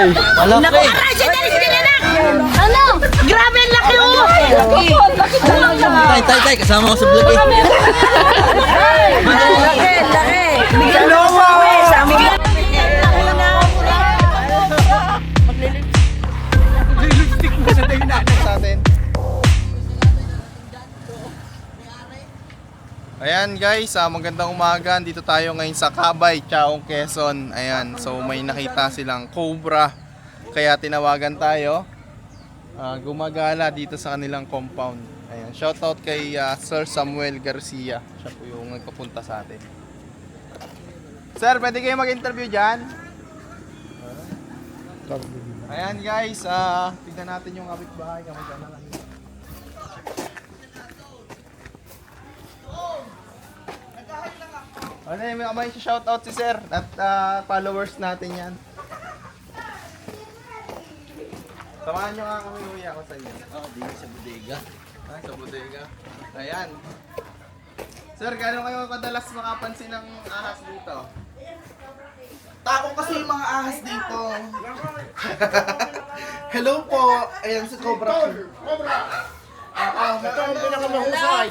Naku, aray! Sige na! Ano? Grabe ang laki mo! Tay, kasama ko sa vlog eh. Laki! Bigyan mo mo eh! Sa amin lang! Lipstick mo sa tayo na sa atin. Ayan guys, magandang umaga. Dito tayo ngayon sa Cabay, Chaong, Quezon. Ayan, so may nakita silang cobra. Kaya tinawagan tayo. Gumagala dito sa kanilang compound. Ayan, shoutout kay Sir Samuel Garcia. Siya po yung nagpapunta sa atin. Sir, pwede kayo mag-interview dyan? Ayan guys, tignan natin yung kapitbahay. Kamagana lang. Ano yung may shoutout si Sir at followers natin yan. Samahan nyo nga kami, uwi ako sa inyo. Dito sa bodega. Sa bodega. Ayan. Sir, gano'n kayo kadalas makapansin ng ahas dito? Tao kasi yung mga ahas dito. Hello po. Ayan si Cobra. Ito ang pinakamahusay.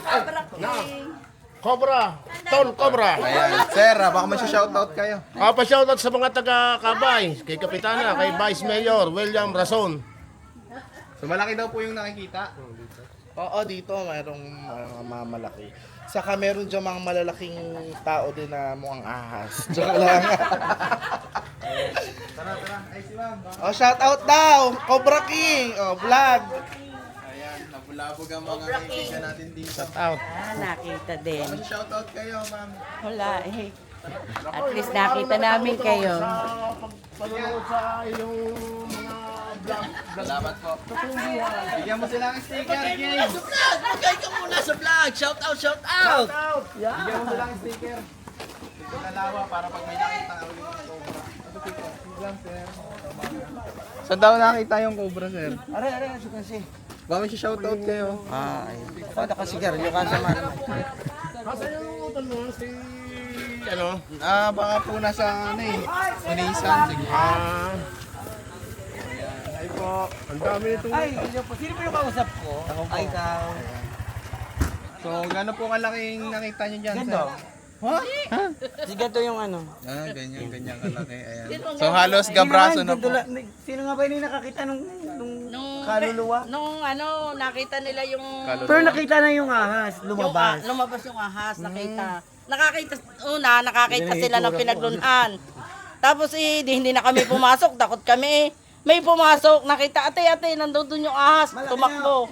Cobra. Ton Cobra. Ayan. Sir, baka may shoutout kayo. Pa-shoutout sa mga taga-Cabay, kay Kapitana, kay Vice Mayor William Rason. So malaki daw po yung nakikita. Oo, dito mayroong mga malaki. Saka meron dyan mga malalaking tao din na mukhang ahas. Joke lang. Tara. Ay, si ma'am. Oh, shoutout daw. Cobra King. Oh, vlog. Ayan, nabulabog ang mga kaibigan natin dito. Out. Nakita din. May shoutout kayo, ma'am. Wala eh. At least nakita namin kayo. Panonood sa iyong mga vlog. Salamat po. Bigyan mo sila ng sticker, James. Magkay ka muna sa vlog. Shout out. Bigyan mo sila ng sticker. Sticker na lawa para pag may nakita na ulit yung cobra. Ito sticker. Lang, sir. Saan daw nakita yung cobra, sir? Are, kasi. Baka may shoutout kayo. Pada kasi garyo ka sa man. Kasi yung utol mo, si... Ano? Baka po nasa ano eh. Unisan. Sige. Ay po. Ang dami nito. Sino pa yung kausap ko? Ay, ikaw. So, gano'n po kalaking nakita nyo dyan, sir? Si Gato yung ano. Ganyan kalaki. Ayan. So, halos gabraso na po. Sino nga ba yung nakakita nung kaluluwa? Nung nakita nila yung... Pero nakita na yung ahas, lumabas. Lumabas yung ahas, nakita. Nakakita sila ng pinaglunhan. Tapos hindi na kami pumasok, takot kami. May pumasok, nakita, ate, nandun yung ahas, tumakbo.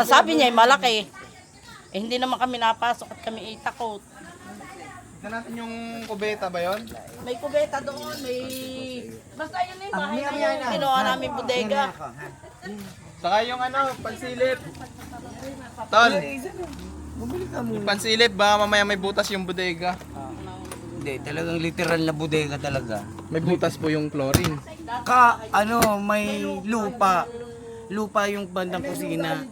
Sabi niya, malaki. Hindi naman kami napasok at kami takot. Tignan natin yung kubeta ba yon? May kubeta doon, basta yun bahay na yung kinuha namin bodega. Saka yung pansilip. Tol, yung pansilip ba mamaya may butas yung bodega? Hindi, talagang literal na bodega talaga. May butas po yung chlorine. May lupa. Lupa yung bandang kusina.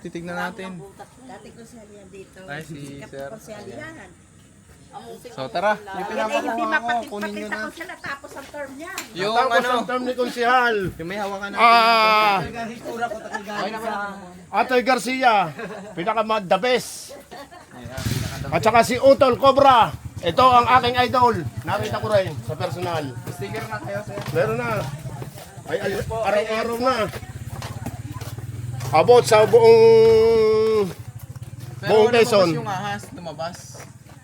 Titignan natin. Ay, si sir. So tara, yung pinapakuha ko, kunin nyo na. Tapos ang term niya. Yung Tapos ang term ni Konsehal. yung may hawakan natin. Atoy Garcia. The best. At saka si Utol Cobra. Ito ang aking idol. Nakita ko rin sa personal. Sticker na kayo, sir. Meron na. Ay, araw-araw na. Abot sa buong Pero Quezon. lumabas yung ahas, lumabas.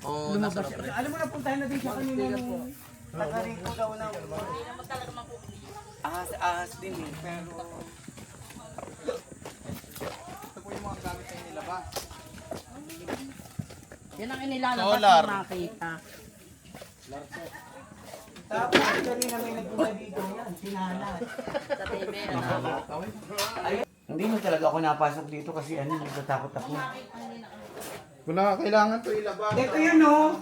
O nasa loob rin. Alam mo na puntahan na din siya kanina nung taga-rito daw na. Ahas din eh. Pero Ito po yung mga gamit na inilabas. Yan ang inilalabas Solar. na nakita. Tapos kanina may nagpunta dito yan, sinala. Sa TV, hindi mo talaga ako napasok dito kasi natatakot ako. Kung kailangan to ilabas. Ito yun oh.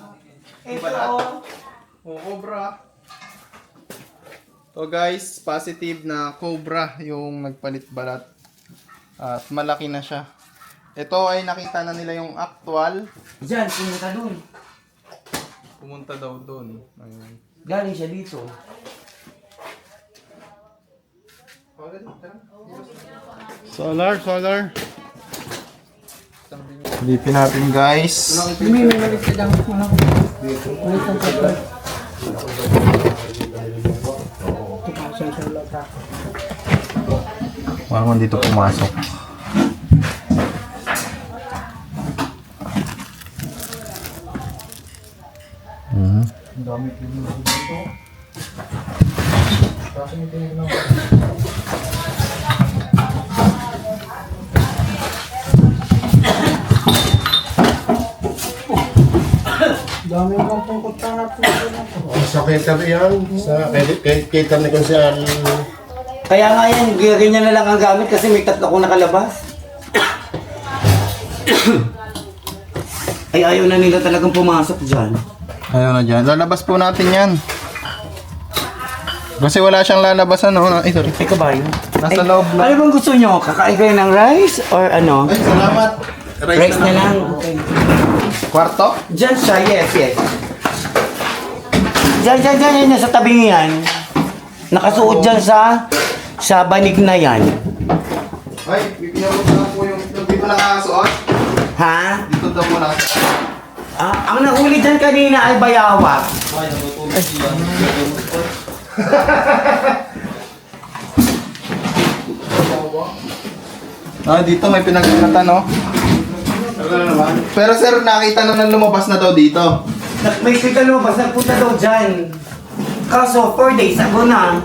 Ito oh. O, cobra. So guys, positive na cobra yung nagpalit balat. At malaki na siya. Ito ay nakita na nila yung actual. Diyan, pumunta dun. Pumunta daw doon. Ayun. Galing siya dito. Solar. Silipin natin guys. Parang dito pumasok. Sa cater yan. Sa cater ni Consel. Kaya nga yan, ganyan na lang ang gamit kasi may 3 akong nakalabas. Ay, ayaw na nila talagang pumasok dyan. Ayun na dyan. Lalabas po natin yan. Kasi wala siyang lalabasan, no? Ay, sorry. Ay, kabayo. Nasa loob lang. Ano bang gusto nyo? Kakain kayo ng rice or ano? Ay, salamat. Rice na lang. Okay. Kwarto? Diyan siya, yes. Diyan, sa tabing yan. Nakasuot dyan sa banig na yan. Ay, bibigyan mo na po yung itlog. Dito nakakasuot? Ha? Dito daw po nakakasuot. Ang nahuli dyan kanina ay bayawak. Dito may pinagkakatan, no? Pero sir, nakita na lumabas na daw dito. May pikalobas, nagpunta daw dyan. Kaso, 4 days ago na.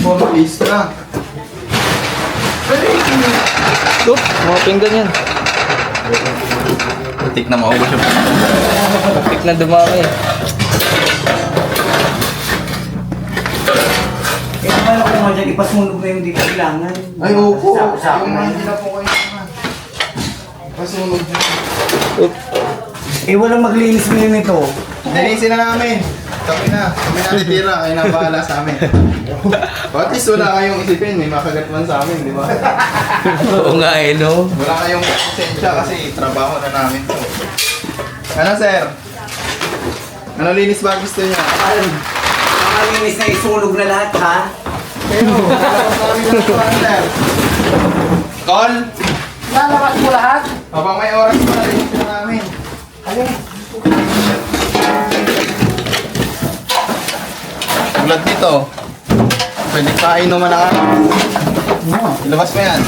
Police na. Look, mga pinggan yan. Putik na maubos yung putik na dumami. Kaya paano ko nga dyan, ipasunog na yung di kailangan. Ay, opo. Sa-usapan Yung na. hindi na po kayo naman. Pasunog dyan. Eh, walang maglinis mo yun ito. Nilisin na namin. Kami na titira. Kayo na bahala sa amin. O, at least wala kayong isipin. May makagat man sa amin, di ba? Oo nga eh, no? Wala kayong konsensya kasi trabaho na namin to. Ano, sir? Ano linis ba gusto niya? Ang linis na isunog na lahat, ha? Pero, lalabas namin na ito, sir. Call? Lalabas mo lahat? Habang may oras pa, nalinis na namin. Tulad dito. Pwede pa inuman na ka. Ilabas mo yan.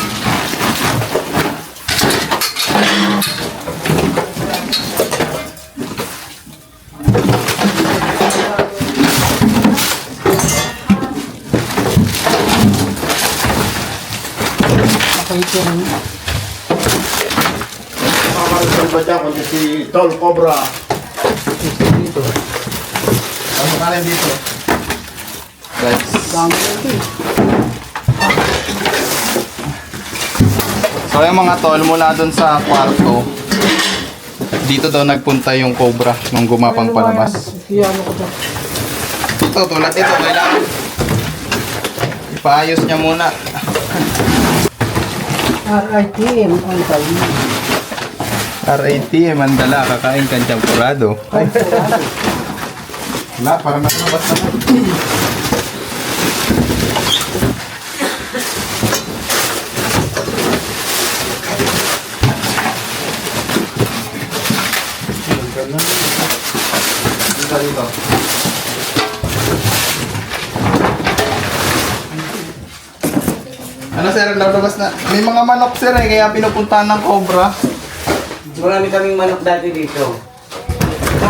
Makakaroon ba dyan kung si Tol Cobra? Ano ka rin dito? Guys. So yung mga tol, mula doon sa kwarto, dito daw nagpunta yung cobra nung gumapang palabas. Ito, tulad ito, kailangan ipaayos niya muna. RATM, ang dala, kakain kang champurado. Wala, parang nakalabas naman. Dito. Ano sir, lalabas na. May mga manok sir eh, kaya pinupuntahan ng cobra. Marami kaming manok dati dito.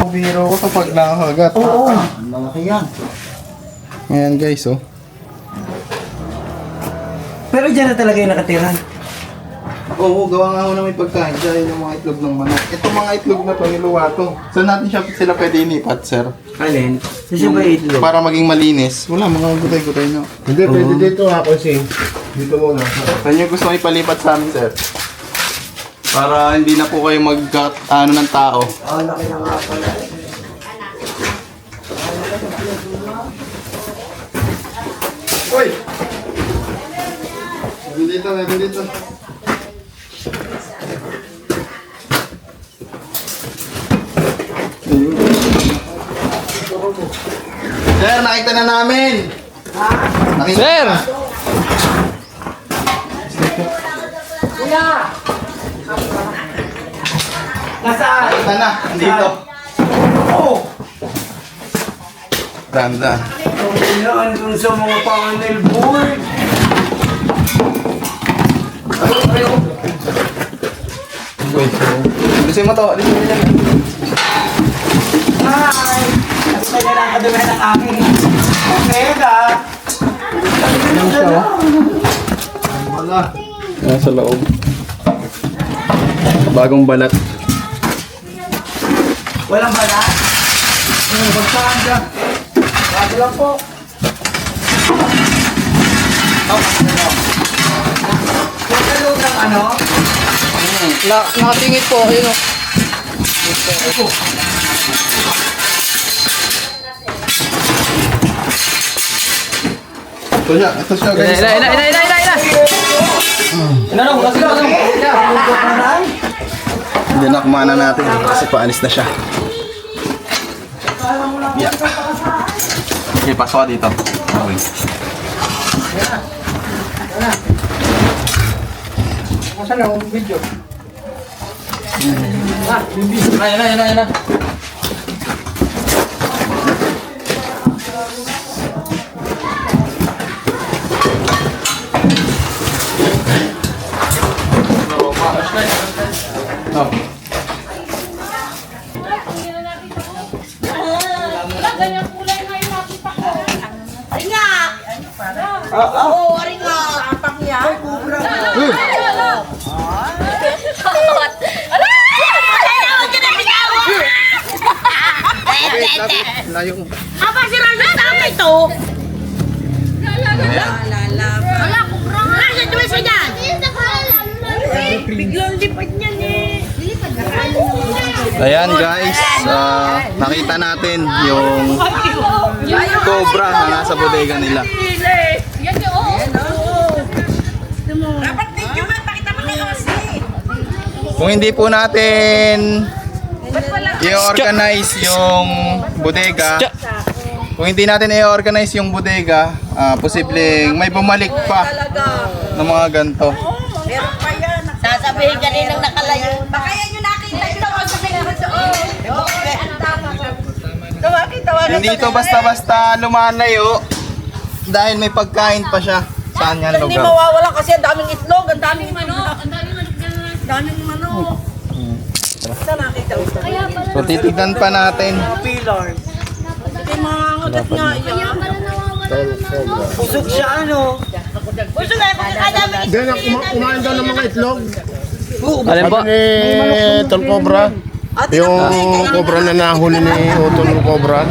Oh, biro ko to pag nakakagat. Oo. Malaki yan. Ayan guys, oh. Pero dyan na talaga yung nakatira. Oo, gawa nga ho na may pagkain. Dahil yung mga itlog ng manok. Ito mga itlog na to, niluwato. Saan natin sila pwede inipat, sir? Alin? Kasi ba itlog? Para maging malinis. Wala, mga gutay-gutay na. Hindi, pwede dito ha, kasi dito muna. Saan nyo gusto ipalipat sa amin, sir? Para hindi na po kayo ano ng tao. Oh, laki na nga pala. Uy! Meron dito. Sir, nakita na namin! Nakita Sir! na. Nasaan? Ito na, dito. Oo. Ganda. Ang andun sa mga panel board. Wait. Alisin mo to. Alisin mo yan. Hi! Nakita niya lang kadumi ng aking Omega. Nasa loob. Bagong balat. Walang balat? Bagsahan dyan. Bago lang po. Nagkalog ng ano? Nakatingit po, ayun o. Ito siya guys. Hindi na kumana natin kasi paalis na siya. Yeah. Okay, pasok ka dito. Okay. Oh. Oo, ari nga. Tapak niya. Layo. Apa si Rangga sama itu? Wala, kubrang. Nasa tuwis mo dyan. Biglang lipat niya ni. Ayan guys, nakita natin yung cobra na nasa bodega nila. Dapat video man, pakita mo kayo kasi. Kung hindi po natin i-organize yung bodega, posibleng may bumalik pa ng mga ganito. Meron pa yan. Sasabihin kaninang nakalayo. Baka yan yung nakita ito. Sasabihin mo doon. Tawagin. Hindi ito basta-basta lumalayo dahil may pagkain pa siya. Saan yan Hindi lugar? mawawala kasi ang daming itlog, ang daming manok. Daming manok. Saan nakita ito? So titignan pa natin. Pillars. Yung mga ngutot nga yan. Busog siya ano? Gusto na, pagkakadami Then, kumain daw ng mga itlog. Alin po? Sabi ni Tol Cobra, yung cobra na nahuli ni Utol Cobra.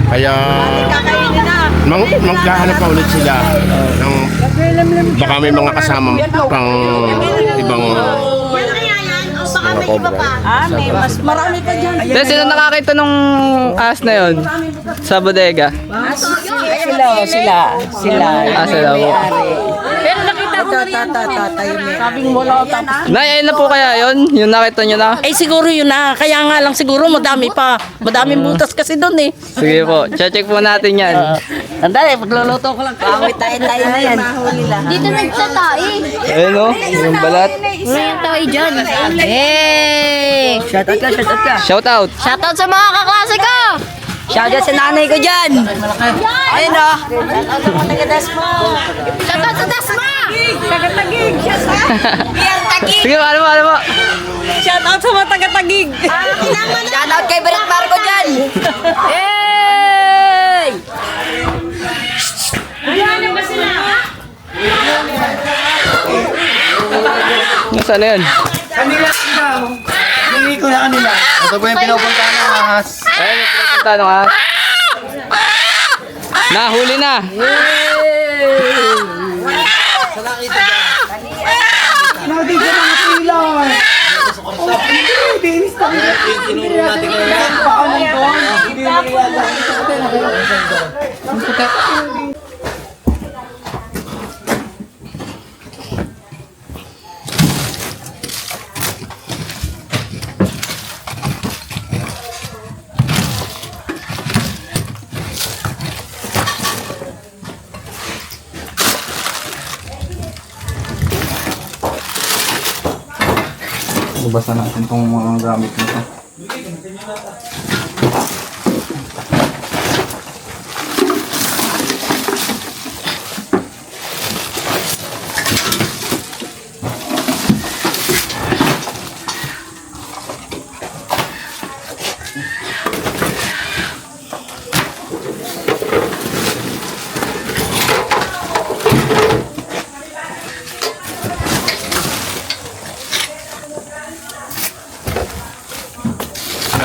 Kaya kakainin na. maghahanap pa ulit sila ng baka may mga kasama pang ibang mga cobra. May mas marami pa dyan. Then, sino nakakita nung ahas na yun? Sa bodega? Sila. Ah, sila po. Pero nakita ko na rin. Sabing wala tapos. Nay, ayun na po kaya yun? Yung nakita nyo na? Eh siguro yun na. Kaya nga lang siguro madami pa. Madaming butas kasi doon eh. Sige po, check po natin yan. Sandali, pagluluto ko lang. Kawit tayo na yan. Mahuli lang. Dito nagtatay. Ayun o, yung balat. Nagtatay dyan. Hey! Shoutout ka. Shout out! Shoutout sa mga kaklase ko! Shoutout sa nanay ko dyan. Ayun o. Shoutout sa Dasma! Tagatagig. Biyang tagig. Sige, ano po? Shoutout sa mga tagatagig. Shoutout kay Berit Marco dyan! Hey! Nasaan na yun? Kanila ikaw. Hindi ko na kanila. Ito po yung pinupuntahan ng ahas. Ayun, yung pupunta nung ahas. Nahuli na! Hindi ka mga pillar. Dinis na. Tinuro natin ngayon. Paano ito? Hindi mo nilala. basa natin tong mga gamit nito.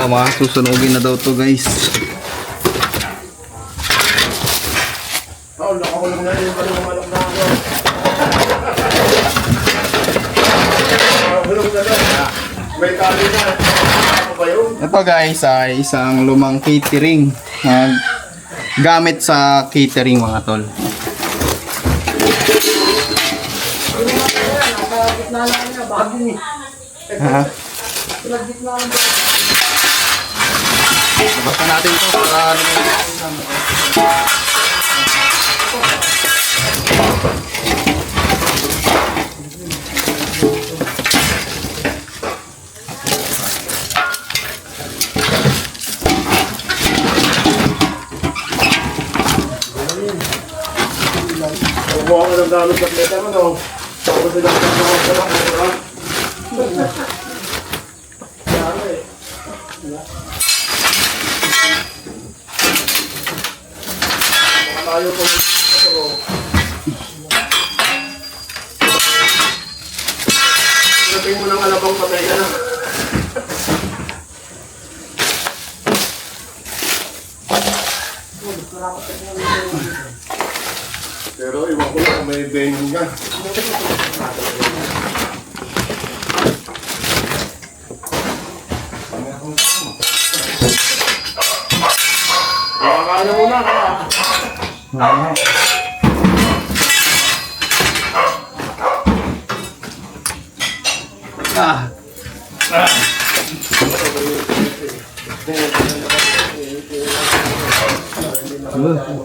Tama, susunugin na daw to guys. Oh, nakakulong na yung manok na ako. Hulong na daw. May kali na. Ano ba yun? Ito guys ay isang lumang catering. Gamit sa catering mga tol. Ha? Basta natin to para Bubuha ka ng gamit sa pleta mo, no? Tapos nila ka ng mga sarap. Tayo po. Dating mo ng alabang patay na. Pero iwan ko lang kung may venue nga. Makakain na muna ka.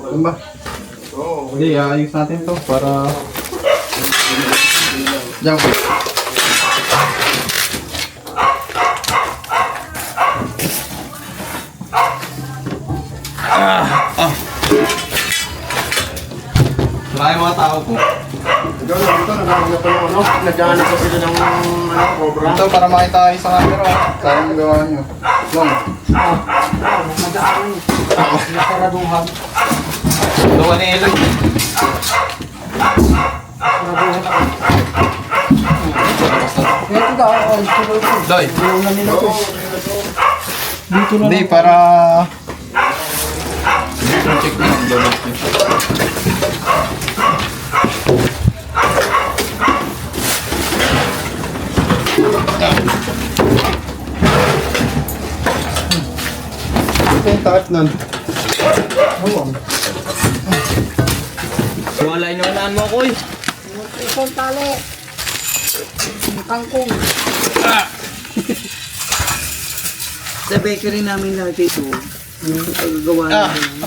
Ano ba? Hindi, ayos natin to para diyan po. Marami mga tao po. Ikaw na dito, naghahanap pa ng ano? Naghahanap pa sila ng cobra. Ito para makita kayo sa camera. Sayang gawa nyo. Long. Gawa ni Eloy. Doy. Hindi, para check na ang double check. Ito yung takip nun. Wala yung naunaan mo ako eh. Isang tali. Kangkong. Sa bakery namin natin ito. Yung paggawa namin.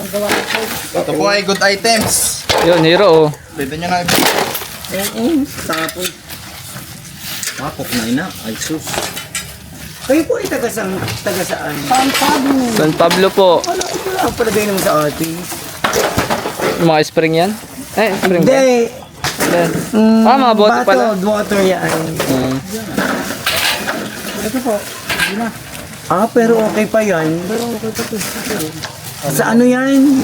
Ito po ay good items. Yun, hero oh. Pwede nyo na Tapos. Papok na ina. Ay sus. Kayo po ay taga saan? San Pablo po. Ano, ito lang palagay naman sa atin. Yung mga spring yan? Spring ba? Hindi. Yan. Mga bote pala. Bottled water yan. Ito po. Pero okay pa yan. Sa ano yan?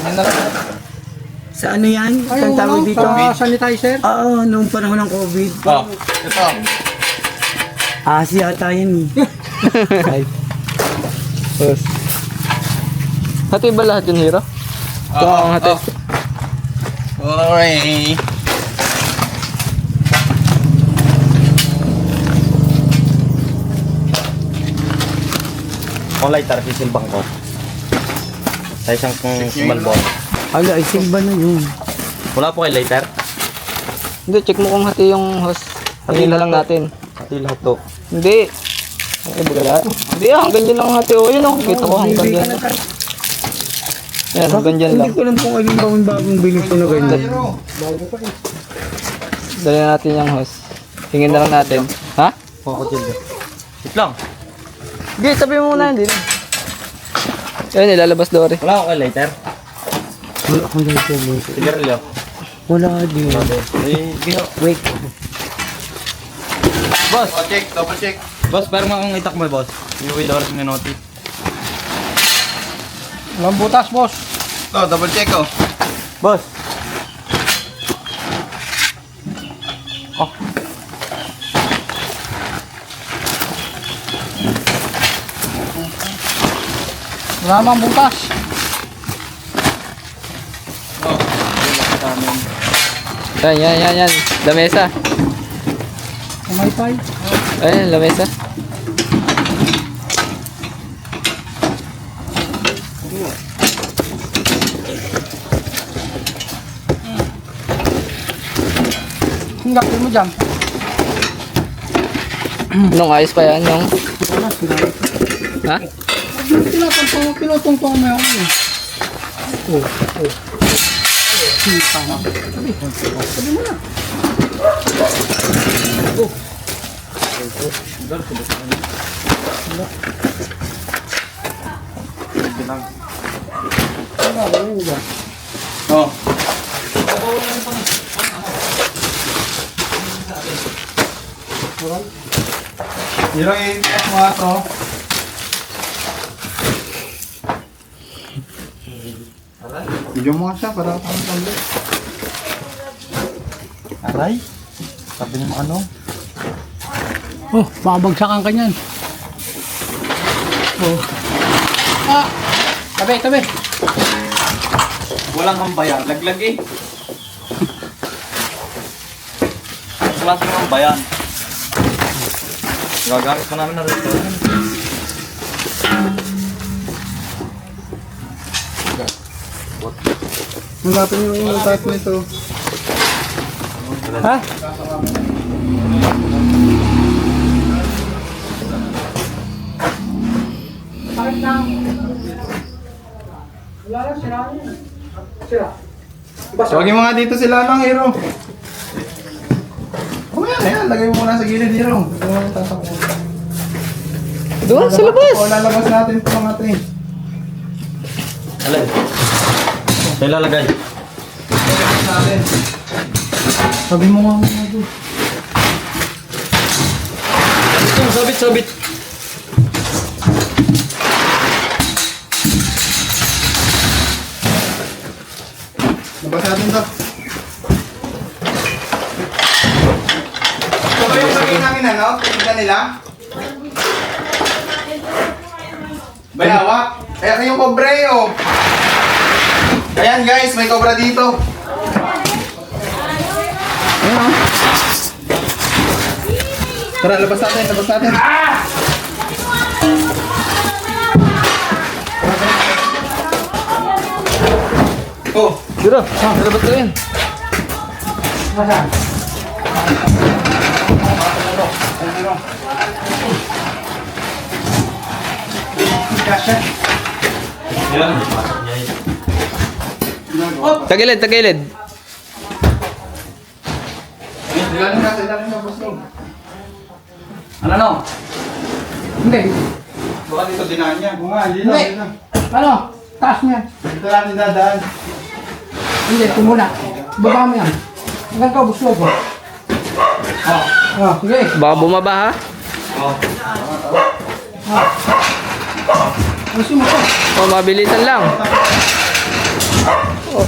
Sa ano yan? Ang tawag dito? Sanitizer? Oo, nung panahon ng COVID. Oh, ito. Asi yata yan eh. Yes. Hati ba lahat yun, hero? Ito ang hati. Okay. Kung lighter, sisilbang ko. Sa isang sumalbon. Ala, isig ba na yun? Wala po kay lighter? Hindi, check mo kung hati yung host. Hati na lang natin. Hati lahat to. Hindi. Ay, bagala. Hindi, hanggang dyan lang hati. O, yun o. Kita ko hanggang dyan. Yan, hanggang dyan lang. Hindi ko alam kung alin bagong bili ko na ganyan. Dali natin yung host. Tingin na lang natin. Ha? Ako dyan. Wait lang. Sige, tabi mo muna hindi. Ayun, nilalabas Dory. Wala akong lighter. Wala akong ganito. Sigarilyo. Wala din. Wait. Boss, Double check. boss, parang akong itak mo, boss. Yung with oras na noti. Walang butas, boss. Double check oh. Boss. Wala mang butas. Yan. Lamesa. Kumaypay. Ayun, lamesa. Ang gapin mo dyan. Nung ayos pa yan, yung... Ha? Pinutong-tong mo yan. Kita na. Sabi mo na. Oh. Yung iitas mga to. Bigyan mo nga siya para kang talo. Aray. Sabi mo ano? Oh, makabagsakan ka niyan. Oh. Ah! Tabi. Walang hambayan. Laglag eh. Klase ng hambayan. Gagamit pa namin na rito. Hanapin yung type nito. Ha? Tawagin mo nga dito sila ng hero. Oh yan, lagay mo muna sa gilid hero. Doon sa labas. O, lalabas natin ito mga ito eh. Alay. Sa'yo lalagay. Lalabas natin. Sabi mo nga mga doon. Sabit. Labas natin ito. Ito ba yung lagay namin ano? Tignan nila? Bayawa? Kaya yung kobre oh. Ayan guys, may cobra dito. Tara, labas natin. Oh, Dito. Nalabas ko yun. Yan. Tagilid. ilalim na, boss Long. Ano? Hindi. Baka dito dinaan niya. Hindi Hindi. Ano? Taas niya. Dito natin dadaan. Hindi, ito muna. Baba mo yan. Hanggang ka, buslo ko. Oh, sige. Baka bumaba ha? Ayusin mo ko. O, mabilisan lang. Oh,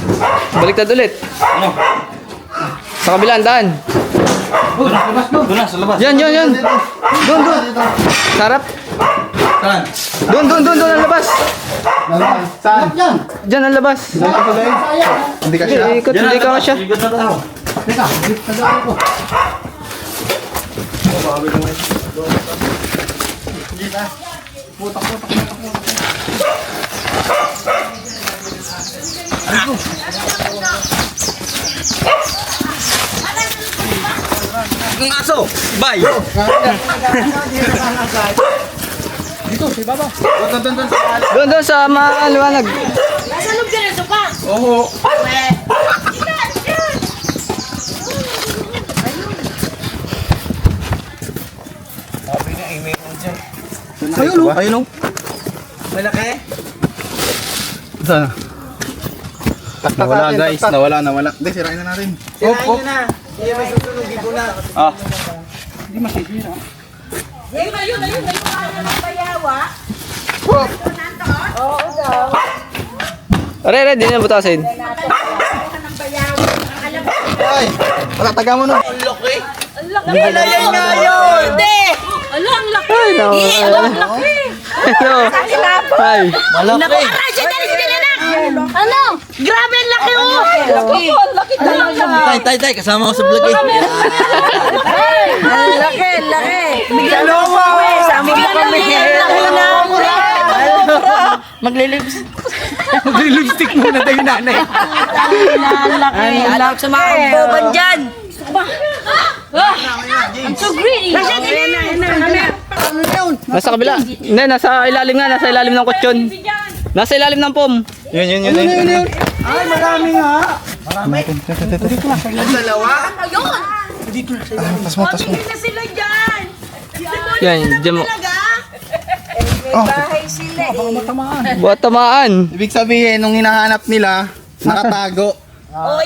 baliktad ulit. Ano? Sa kabilang daan. Oh, labas doon. Doon na, sa labas. Yan. Doon. Sarap. Saan? Doon ang labas. Saan? Yan. Diyan ang labas. Hindi ka siya. Ikot, hindi ka siya. Ikot na tayo. Teka, tagaan ko. Ang aso! Bye! Dito, si Baba. Doon sa maliwanag. Nasa loob ka na sopa. Oo. Ayun, oh. Malaki? Saan? Nawala guys, nawala. Hindi, sirain na natin. Sirain nyo na. Hindi may susunog, dito na. Ah, Ayun, ng bayawa. Are, di na butasin. ay! Patataga mo na. Ang laki. Yan nga yun! Hindi! Ang laki! Ay, no. Ang laki! Ano? Ay. Malaki. Ano? Grabe ang laki oh! Laki! Laki talaga! Tay, kasama ko sa vlog eh. Ang laki! Bigyan mo kami! Bigyan kami! Maglilips. Lipstick muna tayo nanay. Ang laki! Alam sa mga boban dyan! I'm so greedy! Nasa kabila. Hindi, nasa ilalim nga. Nasa ilalim ng kutsyon. Nasa ilalim ng pom. Yun. Ay, marami nga. Tas mo. Hindi na sila dyan! Yan, dyan mo. Bahay sila eh. Buhat tamaan. Ibig sabihin, nung hinahanap nila, nakatago.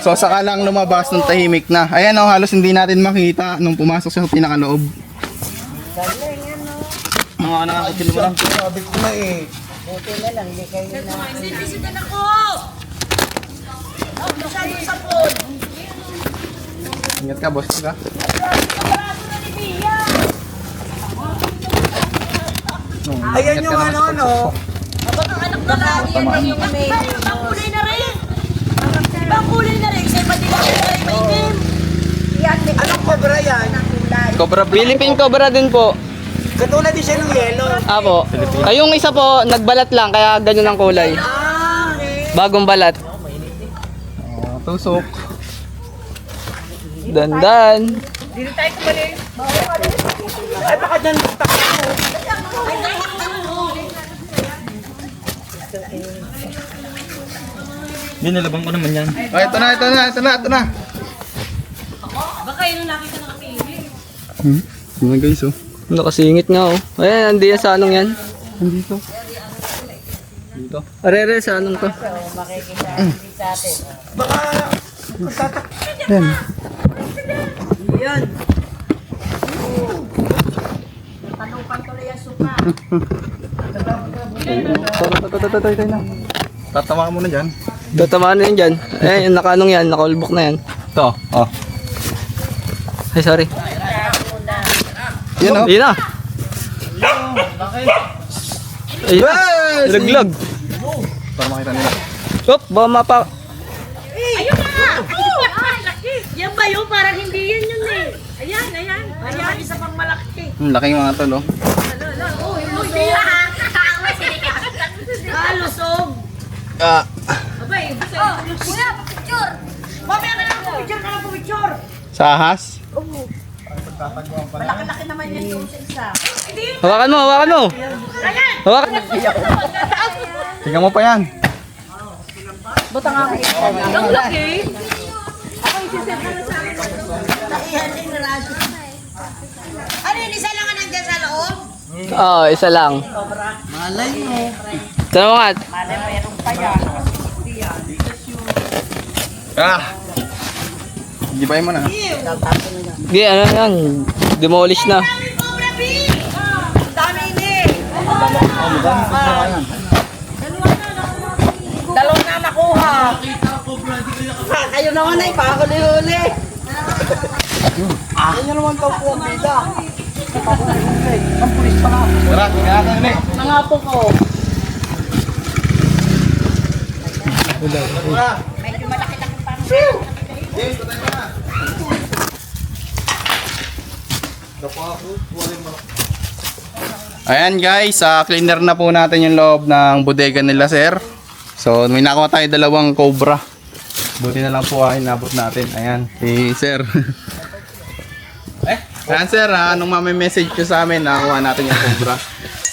So saka lang lumabas nung tahimik na. Ayan oh, halos hindi natin makita nung pumasok siya sa pinakaloob. Mga anak ako mo lang. Sabi ko na eh. Sisitan ako! Masyado sa pod. Ingat ka, boss ka. Ayan yung ano, no? Abang ang anak na lagi yan yung may... Ibang kulay na rin! Ibang kulay na rin! Kasi pati lang kulay may itim! Anong cobra yan? Cobra. Philippine cobra din po. Katulad din siya ng yellow. Apo. Ay, yung isa po, nagbalat lang, kaya ganyan ang kulay. Bagong balat. Tusok. Dandan. Ay, baka dyan. Nilabang ko naman yan. Oh, ito na. Baka yun ang nakita ng kapili. Mga guys oh. Nakasingit nga, oh. Ayan, hindi yan sa anong yan. Dito. Arere, sa anong to? Tayo na. Tatawa mo na dyan. Tatamaan na yun dyan. Eh, yung nakaanong yan, nakaulbok na yan. Ito. Oh. Ay, sorry. Yan oh. Yun na. Ay, laglag. Para makita nila. Op, baka mapa... Ayun na! Yan ba yun? Parang hindi yan yun eh. Ayan. Ayan, isa pang malaki. Laking mga tol oh. Lusog! Ah. Abay, kuya, picture! Mamaya ka lang picture! Sa ahas? Malaki-laki naman yan doon sa isa. Hawakan mo. Hawakan. Tingnan mo pa yan. Ang laki! Ano yun, isa lang ang nandiyan sa loob? Oo, isa lang. Malay mo. Tama nga. Ah. Gibayin mo na. Sige, ano yan. Demolish na. Cobra Bee! Ang dami ini! Dalawa na nakuha. Kayo naman ay pakahuli-huli. Yan naman daw po ang bida. Tara, tingnan natin ulit. Nangapo ko. Ayan guys, cleaner na po natin yung loob ng bodega nila sir. So may nakuha tayo dalawang cobra. Buti na lang po inabot natin. Ayan, si sir. Ayan sir, anong message ko sa amin? Nakuha natin yung cobra.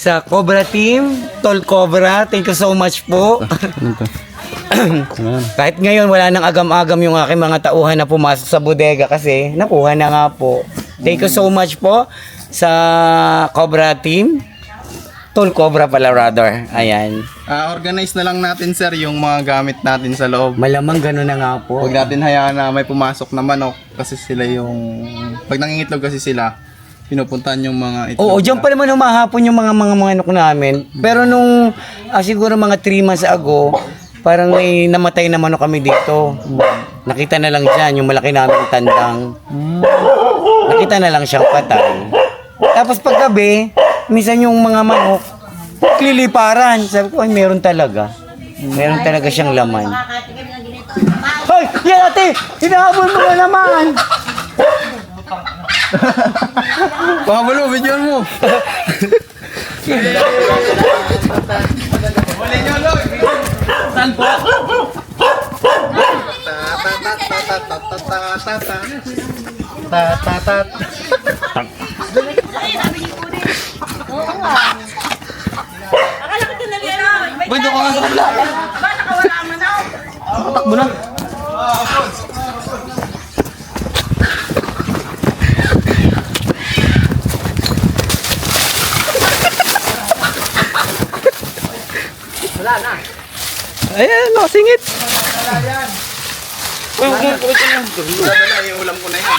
Sa Cobra Team, Tol Cobra, thank you so much po. Kahit ngayon wala nang agam-agam yung aking mga tauhan na pumasok sa bodega kasi nakuha na nga po. Thank you so much po sa Cobra Team. Tol Cobra pala, brother. Ayan. Organize na lang natin sir yung mga gamit natin sa loob. Malamang gano'n na nga po. Huwag natin hayaan na may pumasok na manok kasi sila yung... Pag nangingitlog kasi sila, pinupuntahan yung mga itlog. Oo, dyan pa naman humahapon yung mga manok namin. Pero nung siguro mga 3 months ago, parang may namatay na manok kami dito. Nakita na lang dyan, yung malaki namin tandang. Nakita na lang siyang patay. Tapos paggabi, minsan yung mga manok, liliparan. Sabi ko, ay meron talaga. Meron talaga siyang laman. Hoy, yan ate! Hinahabol mo na naman! Pahabalo, video mo! Huli nyo, Loy! Saan po? Pwede ko nga sa kabila. Ba, nakawala mo na. Takbo na. Ayan, nakasingit. Yung ulam ko na yan.